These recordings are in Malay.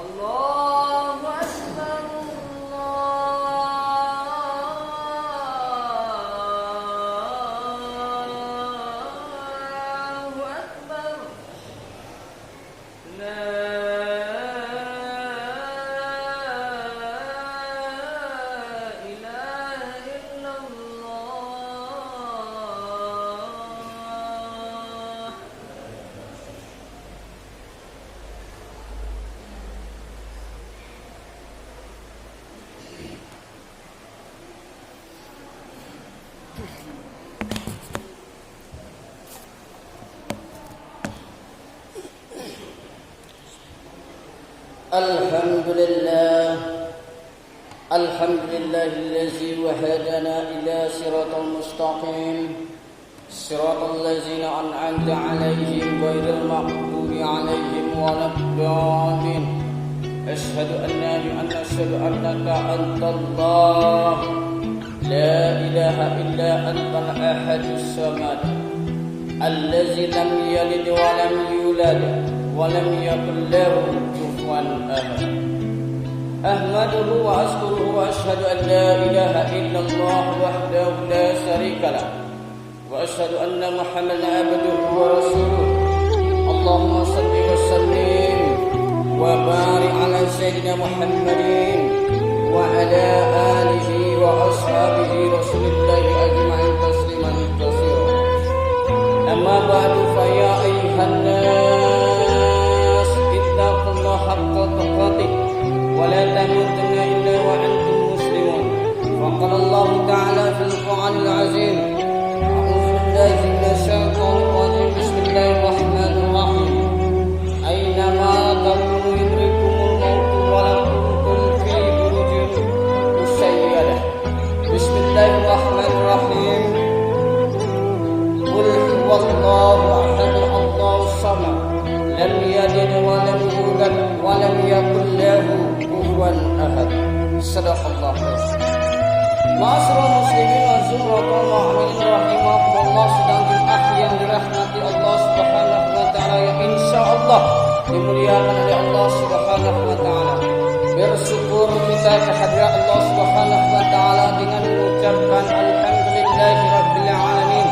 Allahu Akbar. Allahu Akbar. La ilaha illallah. الحمد لله الذي وهدنا إلى صراط المستقيم صراط الذين أنعمت عليهم غير المغضوب عليهم ولا الضالين أشهد أنك أنت الله لا إله إلا أنت الأحد الصمد الذي لم يلد ولم يولد ولم يكن له كفوا أحد أحمده وأشكره وأشهد أن لا إله إلا الله وحده لا شريك له وأشهد أن محمدا عبده ورسوله اللهم صل وسلم وبارك على سيدنا محمد وعلى آله وأصحابه رسول الله أجمعين تسليما كثيرا أما بعد فيا أيها الناس اتقوا الله حق تقاته ولا تموتن إلا وأنتم مسلمون وقال الله تعالى في القرآن العظيم أعوذ بالله من الشيطان الرجيم بسم الله الرحمن الرحيم أينما تكونوا يدرككم الموت ولو كنتم في بروج مشيدة بسم الله الرحمن الرحيم قل هو الله أحد الله الصمد لم يلد ولم يولد ولم يكن له ahad. Sadaqallahu Ma'asyiral muslimin wa zumratul mu'minin rahimakumullah, sedang yang dirahmati Allah Subhanahu wa taala yang insyaallah dimuliakan oleh Allah Subhanahu wa taala. Bersyukur kita kehadirat Allah Subhanahu wa taala dengan mengucapkan alhamdulillahirabbil alamin.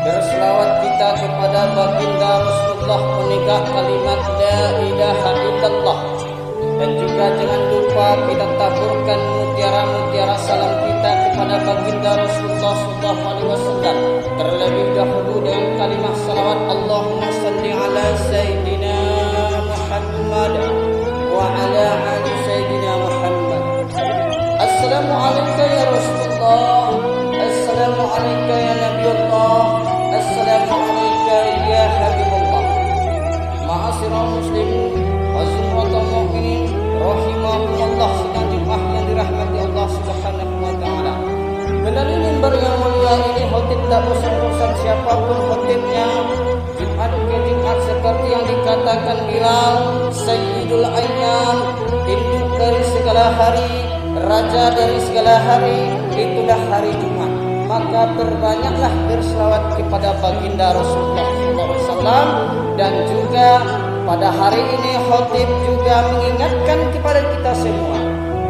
Berselawat kita kepada baginda Rasulullah penegak kalimat la ilaha illallah. Dan juga jangan lupa kita taburkan mutiara-mutiara salam kita kepada baginda Rasulullah SAW. Terlebih dahulu dengan kalimat salawat Allahumma salli ala Sayyidina Muhammad wa ala ali Sayyidina Muhammad. Assalamualaikum ya Rasulullah, Assalamualaikum ya Nabiullah, Assalamualaikum ya Habibullah. Ma'asyiral muslimin wa zumratul mu'minin rahimahumullah, sedang jemaah yang dirahmati Allah Subhanahu wa taala. Melalui mimbar yang mulia ini khatib tak bosan-bosan siapapun khatibnya. Jumat ke Jumat seperti yang dikatakan Bilal, Sayyidul Ayyam, induk dari segala hari, raja dari segala hari, itulah hari Jumat. Maka berbanyaklah berselawat kepada baginda Rasulullah SAW. Dan juga pada hari ini khatib juga mengingatkan kepada kita semua,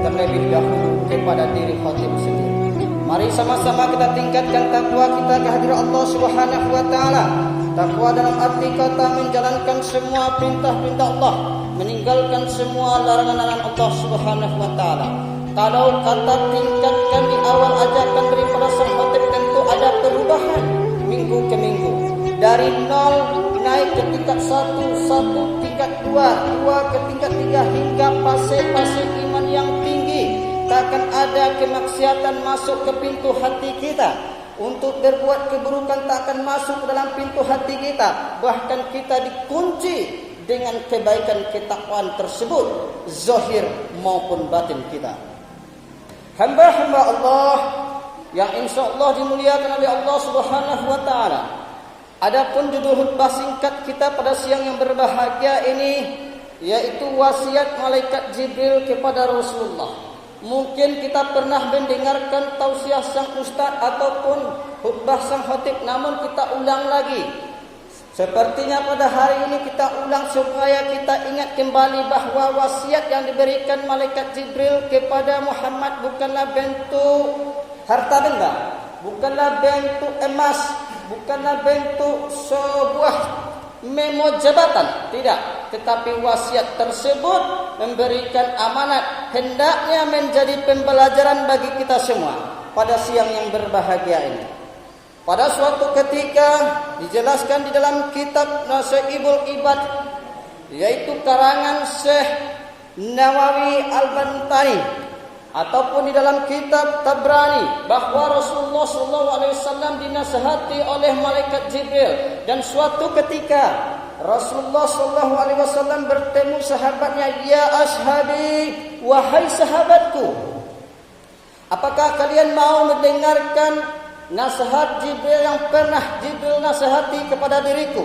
terlebih dahulu kepada diri khatib sendiri. Mari sama-sama kita tingkatkan takwa kita kehadirat Allah Subhanahu wa taala. Takwa dalam arti kata menjalankan semua perintah-perintah Allah, meninggalkan semua larangan-larangan Allah Subhanahu wa taala. Kalau kata tingkatkan di awal ajakan daripada sang khatib, tentu ada perubahan minggu ke minggu. Dari 0 naik ke tingkat 1, 1 tingkat 2, 2 ke tingkat 3 hingga fase-fase iman yang tinggi. Takkan ada kemaksiatan masuk ke pintu hati kita. Untuk berbuat keburukan tak akan masuk ke dalam pintu hati kita. Bahkan kita dikunci dengan kebaikan ketakwaan tersebut, zahir maupun batin kita. Hamba-hamba Allah yang insyaallah dimuliakan oleh Allah Subhanahu wa taala. Adapun judul khutbah singkat kita pada siang yang berbahagia ini, yaitu wasiat malaikat Jibril kepada Rasulullah. Mungkin kita pernah mendengarkan tausiah sang ustaz ataupun khutbah sang khatib, namun kita ulang lagi Sepertinya pada hari ini kita ulang supaya kita ingat kembali bahawa wasiat yang diberikan malaikat Jibril kepada Muhammad bukanlah bentuk harta benda, bukanlah bentuk emas, bukanlah bentuk sebuah memo jabatan, tidak. Tetapi wasiat tersebut memberikan amanat, hendaknya menjadi pembelajaran bagi kita semua pada siang yang berbahagia ini. Pada suatu ketika dijelaskan di dalam kitab Nasiibul Ibad, yaitu karangan Syekh Nawawi Al-Bantani, ataupun di dalam kitab Tabrani, bahawa Rasulullah SAW dinasihati oleh malaikat Jibril, dan suatu ketika Rasulullah SAW bertemu sahabatnya, "Ya ashabi, wahai sahabatku, apakah kalian mau mendengarkan nasihat Jibril yang pernah Jibril nasihati kepada diriku?"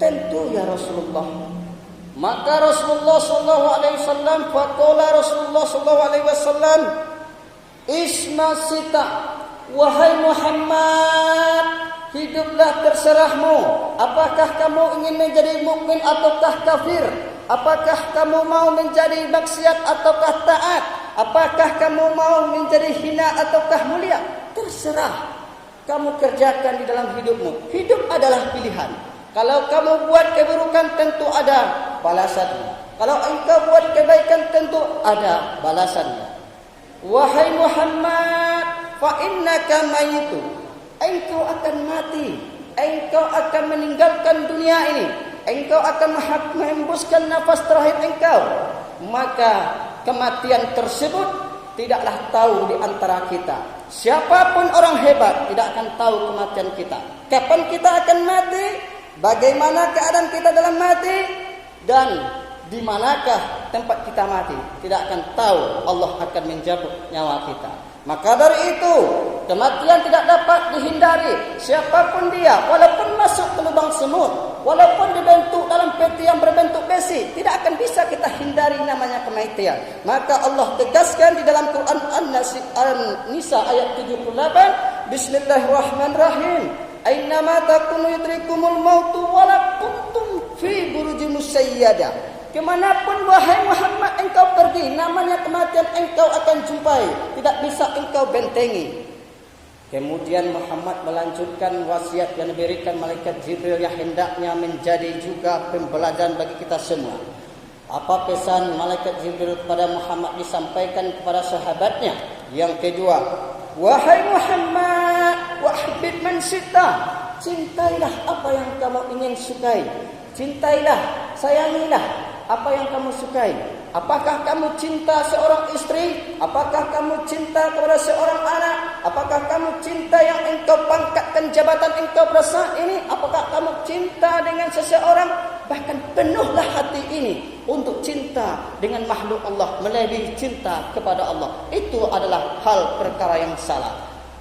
"Tentu ya Rasulullah." Maka Rasulullah SAW, faqala Rasulullah SAW, "Isma sita, wahai Muhammad, hiduplah terserahmu. Apakah kamu ingin menjadi mukmin ataukah kafir? Apakah kamu mau menjadi maksiat ataukah taat? Apakah kamu mau menjadi hina ataukah mulia? Terserah. Kamu kerjakan di dalam hidupmu. Hidup adalah pilihan. Kalau kamu buat keburukan, tentu ada balasannya. Kalau engkau buat kebaikan, tentu ada balasannya. Wahai Muhammad, fa innaka mayitu. Engkau akan mati. Engkau akan meninggalkan dunia ini. Engkau akan menghembuskan nafas terakhir engkau. Maka kematian tersebut tidaklah tahu di antara kita. Siapapun orang hebat tidak akan tahu kematian kita. Kapan kita akan mati? Bagaimana keadaan kita dalam mati? Dan di manakah tempat kita mati? Tidak akan tahu. Allah akan mencabut nyawa kita. Maka dari itu, kematian tidak dapat dihindari. Siapapun dia, walaupun masuk ke lubang semut, walaupun dibentuk dalam peti yang berbentuk besi, tidak akan bisa kita hindari namanya kematian. Maka Allah tegaskan di dalam Quran An-Nisa ayat 78, Bismillahirrahmanirrahim. Ainama takunu yudrikumul mautu wala kuntum fi burujin musayyadah. Kemanapun wahai Muhammad engkau pergi, namanya kematian engkau akan jumpai. Tidak bisa engkau bentengi. Kemudian Muhammad melanjutkan wasiat yang diberikan malaikat Jibril yang hendaknya menjadi juga pembelajaran bagi kita semua. Apa pesan malaikat Jibril kepada Muhammad disampaikan kepada sahabatnya? Yang kedua, wahai Muhammad, wahbib man syi'ta. Cintailah apa yang kamu ingin sukai. Cintailah, sayangilah apa yang kamu sukai. Apakah kamu cinta seorang istri? Apakah kamu cinta kepada seorang anak? Apakah kamu cinta yang engkau pangkatkan jabatan engkau pada saat ini? Apakah kamu cinta dengan seseorang? Bahkan penuhlah hati ini untuk cinta dengan makhluk Allah melebihi cinta kepada Allah. Itu adalah hal perkara yang salah.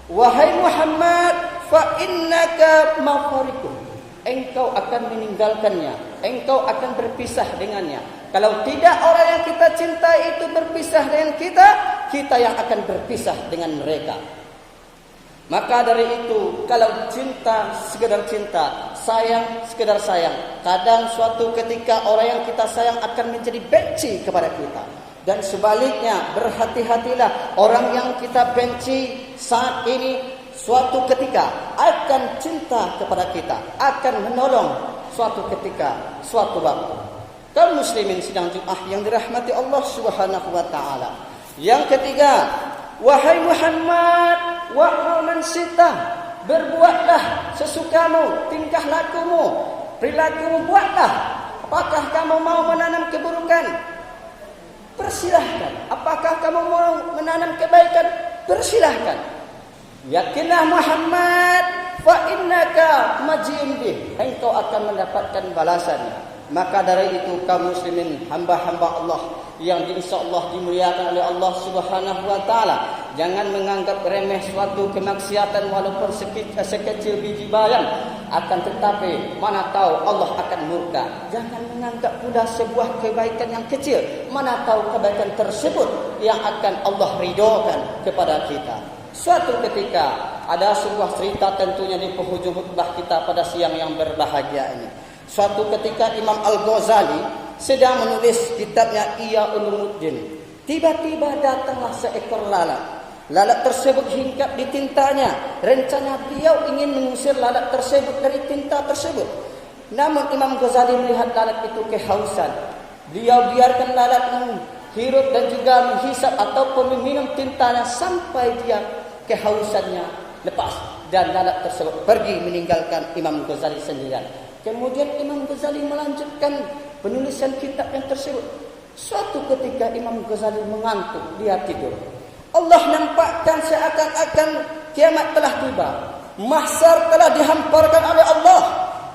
Wahai Muhammad, fa innaka mafariquh. Engkau akan meninggalkannya. Engkau akan berpisah dengannya. Kalau tidak orang yang kita cintai itu berpisah dengan kita, kita yang akan berpisah dengan mereka. Maka dari itu, kalau cinta sekedar cinta, sayang sekedar sayang, kadang suatu ketika orang yang kita sayang akan menjadi benci kepada kita. Dan sebaliknya, berhati-hatilah orang yang kita benci saat ini suatu ketika akan cinta kepada kita, akan menolong suatu ketika, suatu waktu. Kaum muslimin sidang Jumat yang dirahmati Allah Subhanahu wa taala. Yang ketiga, wahai Muhammad, wa man syi'ta, berbuatlah sesukamu, tingkah lakumu, perilakumu buatlah. Apakah kamu mau menanam keburukan? Persilahkan. Apakah kamu mau menanam kebaikan? Persilahkan. Yakinlah Muhammad, fa innaka majim bih. Engkau akan mendapatkan balasannya. Maka dari itu kaum muslimin, hamba-hamba Allah yang insyaallah dimuliakan oleh Allah Subhanahu wa taala, jangan menganggap remeh suatu kemaksiatan walaupun sekecil biji bayam, akan tetapi mana tahu Allah akan murka. Jangan menganggap pula sebuah kebaikan yang kecil, mana tahu kebaikan tersebut yang akan Allah ridhokan kepada kita. Suatu ketika ada sebuah cerita tentunya di penghujung khutbah kita pada siang yang berbahagia ini. Suatu ketika Imam Al-Ghazali sedang menulis kitabnya Ihya Ulumuddin. Tiba-tiba datanglah seekor lalat. Lalat tersebut hinggap di tintanya. Rencana beliau ingin mengusir lalat tersebut dari tinta tersebut. Namun Imam Ghazali melihat lalat itu kehausan. Beliau biarkan lalat menghirup dan juga menghisap ataupun meminum tintanya sampai dia kehausannya lepas. Dan lalat tersebut pergi meninggalkan Imam Ghazali sendirian. Kemudian Imam Ghazali melanjutkan penulisan kitab yang tersebut. Suatu ketika Imam Ghazali mengantuk, dia tidur. Allah nampakkan seakan-akan kiamat telah tiba. Mahsyar telah dihamparkan oleh Allah.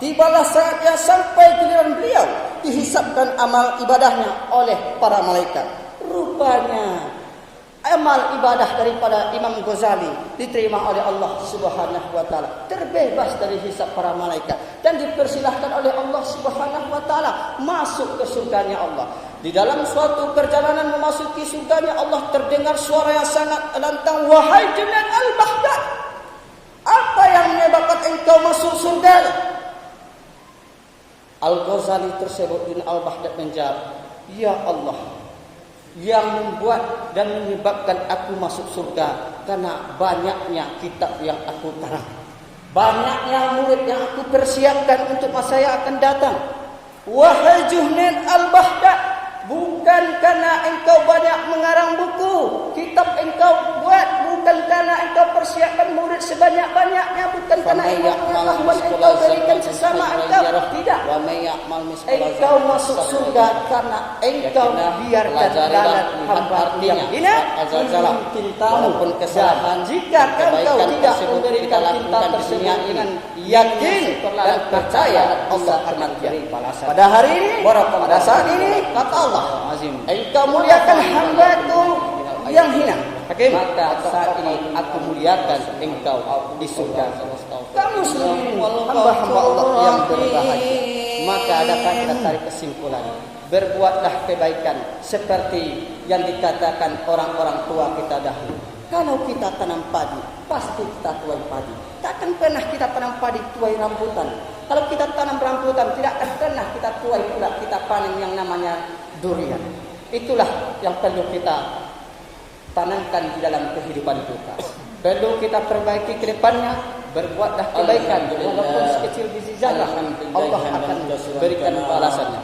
Tibalah saatnya sampai giliran beliau dihisapkan amal ibadahnya oleh para malaikat. Rupanya amal ibadah daripada Imam Ghazali diterima oleh Allah Subhanahu wa taala, terbebas dari hisab para malaikat dan dipersilahkan oleh Allah Subhanahu wa taala masuk ke surganya Allah. Di dalam suatu perjalanan memasuki surganya Allah terdengar suara yang sangat lantang, "Wahai Junaid al-Baghdad, apa yang menyebabkan engkau masuk surga?" Al-Ghazali tersebut bin al-Baghdad menjawab, "Ya Allah, yang membuat dan menyebabkan aku masuk surga karena banyaknya kitab yang aku tarang, banyaknya murid yang aku persiapkan untuk masa yang akan datang. Wahai Junaid al-Baghdad, bukan karena engkau banyak mengarang buku, kitab engkau buat, bukan karena engkau persiapkan murid sebanyak-banyaknya, bukan karena engkau pengetahuan engkau berikan sesama engkau, tidak. Engkau masuk surga karena engkau biarkan lalat hamba yang hina memimpin tamu. Dan jika engkau tidak memberikan tinta tersebut dengan yakin dan percaya, Allah akan beri balasan. Pada hari ini, pada saat ini, kata Allah, engkau muliakan hamba-Ku yang hina. Maka saat ini aku muliakan engkau di surga. Kamu muslimin, hamba-hamba Allah yang berbahagia. Maka adakah kita tarik kesimpulan? Berbuatlah kebaikan seperti yang dikatakan orang-orang tua kita dahulu. Kalau kita tanam padi, pasti kita tuai padi. Takkan pernah kita tanam padi tuai rambutan. Kalau kita tanam rambutan, tidak akan pernah kita tuai pula kita panen yang namanya durian. Itulah yang perlu kita tanamkan di dalam kehidupan kita. Perlu kita perbaiki ke depannya. Berbuatlah kebaikan walaupun sekecil biji zarah, Allah akan berikan balasannya.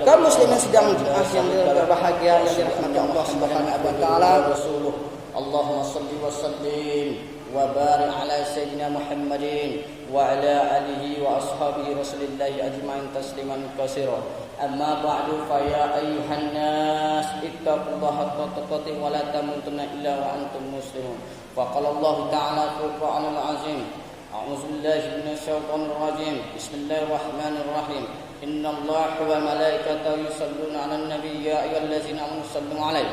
Kaum muslimin sedang yang berbahagia yang dirahmati Allah Subhanahu wa taala. Allahumma shalli wa sallim wa barik ala sayyidina Muhammadin wa ala alihi wa ashabihi rasulillahi ajma'in tasliman katsira. Amma ba'du fa ya ayyuhan nas ittaqullaha haqqa tuqatih wa la tamutunna illa wa antum muslimun. Wa qala Allah ta'ala fil Qur'anil 'azim, a'udzu billahi minasy syaithanir rajim. Bismillahirrahmanirrahim. Innallaha wa malaikatahu yusholluna 'alan nabiy ya ayyuhallazina amanu sallu 'alaihi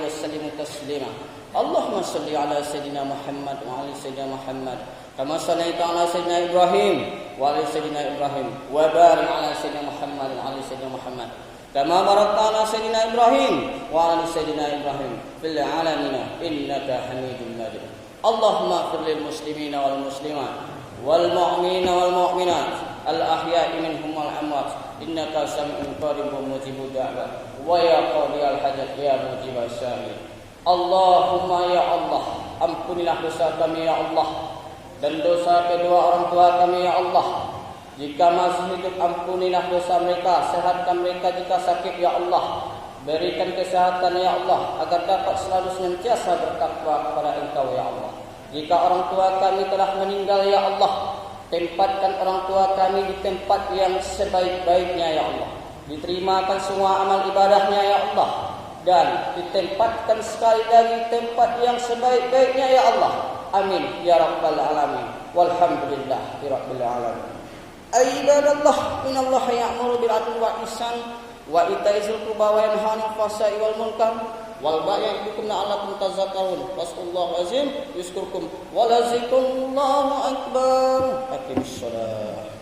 wa sallimu taslima. Allahumma shalli 'ala sayyidina Muhammad wa 'ala sayyidina Muhammad kama shallaita 'ala sayyidina Ibrahim wa 'ala sayyidina Ibrahim wa barik 'ala sayyidina Muhammad wa 'ala sayyidina Muhammad kama barakta 'ala sayyidina Ibrahim wa 'ala sayyidina Ibrahim fil 'alamin innaka Hamidum Majid. Allahumma ighfir lil muslimina wal muslimat wal mu'minina wal mu'minat al ahya'i minhum wal amwat innaka sami'un qaribun mujibud da'wat wa ya qadiyal hajat ya mujibas sa'il. Allahumma ya Allah, ampunilah dosa kami ya Allah dan dosa kedua orang tua kami ya Allah. Jika masih hidup, ampunilah dosa mereka, sehatkan mereka jika sakit ya Allah. Berikan kesehatan ya Allah agar dapat selalu senantiasa bertakwa kepada Engkau ya Allah. Jika orang tua kami telah meninggal ya Allah, tempatkan orang tua kami di tempat yang sebaik-baiknya ya Allah. Diterimakan semua amal ibadahnya ya Allah, dan ditempatkan sekali lagi tempat yang sebaik-baiknya ya Allah. Amin ya rabbal alamin. Walhamdulillah rabbil alamin. Ibadallah, innallaha ya'muru bil 'adli wal ihsan wa ita'i dzil qurba wa yanha 'anil fahsya'i wal munkar wal baghi ya'idukum la'allakum tadhakkarun. Wassallahu azim yuskurkum wa lazikumullahu akbar. Aqimissalah.